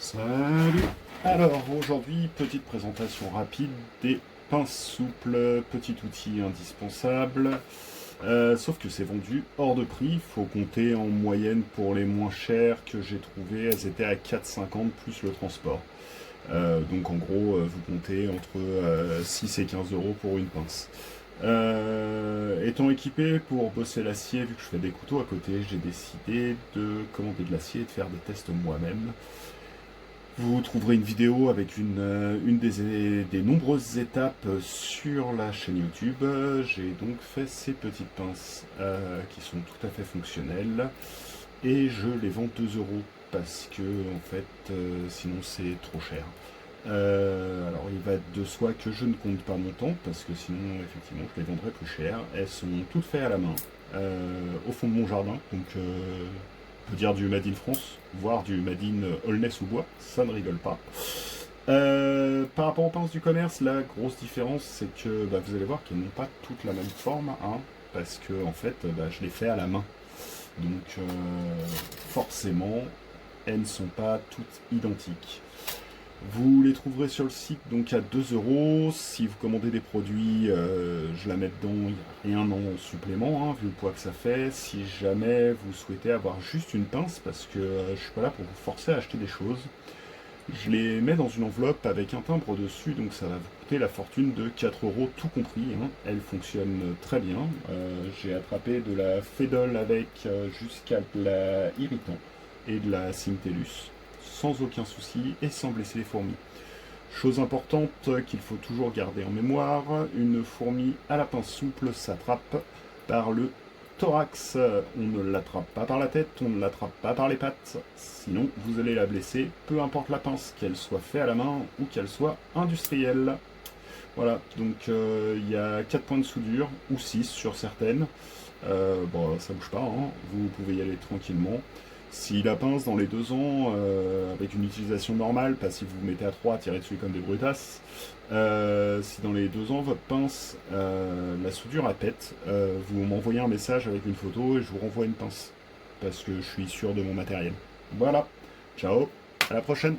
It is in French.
Salut! Alors aujourd'hui, petite présentation rapide des pinces souples, petit outil indispensable. Sauf que c'est vendu hors de prix, faut compter en moyenne pour les moins chères que j'ai trouvées, elles étaient à 4,50 plus le transport. Donc en gros, vous comptez entre 6 et 15 euros pour une pince. Étant équipé pour bosser l'acier, vu que je fais des couteaux à côté, j'ai décidé de commander de l'acier et de faire des tests moi-même. Vous trouverez une vidéo avec une des nombreuses étapes sur la chaîne YouTube. J'ai donc fait ces petites pinces qui sont tout à fait fonctionnelles et je les vends 2 euros parce que en fait sinon c'est trop cher. Alors il va de soi que je ne compte pas mon temps parce que sinon effectivement je les vendrais plus cher. Elles sont toutes faites à la main au fond de mon jardin, donc on peut dire du Made in France, voire du Made in Aulnay-sous-Bois, ça ne rigole pas. Par rapport aux pinces du commerce, la grosse différence c'est que vous allez voir qu'elles n'ont pas toutes la même forme, hein, parce que en fait je les fais à la main. Donc forcément elles ne sont pas toutes identiques. Vous les trouverez sur le site donc à 2 euros. Si vous commandez des produits, je la mets dedans, il n'y a rien en supplément, hein, vu le poids que ça fait. Si jamais vous souhaitez avoir juste une pince, parce que je suis pas là pour vous forcer à acheter des choses, je les mets dans une enveloppe avec un timbre dessus, donc ça va vous coûter la fortune de 4 euros tout compris. Hein. Elle fonctionne très bien. J'ai attrapé de la Fedol avec jusqu'à de la Irritant et de la Syntellus sans aucun souci et sans blesser les fourmis. Chose importante qu'il faut toujours garder en mémoire, une fourmi à la pince souple s'attrape par le thorax. On ne l'attrape pas par la tête, on ne l'attrape pas par les pattes, sinon vous allez la blesser, peu importe la pince, qu'elle soit faite à la main ou qu'elle soit industrielle. Voilà, donc il y a 4 points de soudure, ou 6 sur certaines. Bon, ça bouge pas, hein, vous pouvez y aller tranquillement. Si la pince dans les 2 ans, avec une utilisation normale, pas si vous vous mettez à 3 à tirer dessus comme des brutasses, si dans les 2 ans votre pince, la soudure elle pète, vous m'envoyez un message avec une photo et je vous renvoie une pince. Parce que je suis sûr de mon matériel. Voilà, ciao, à la prochaine!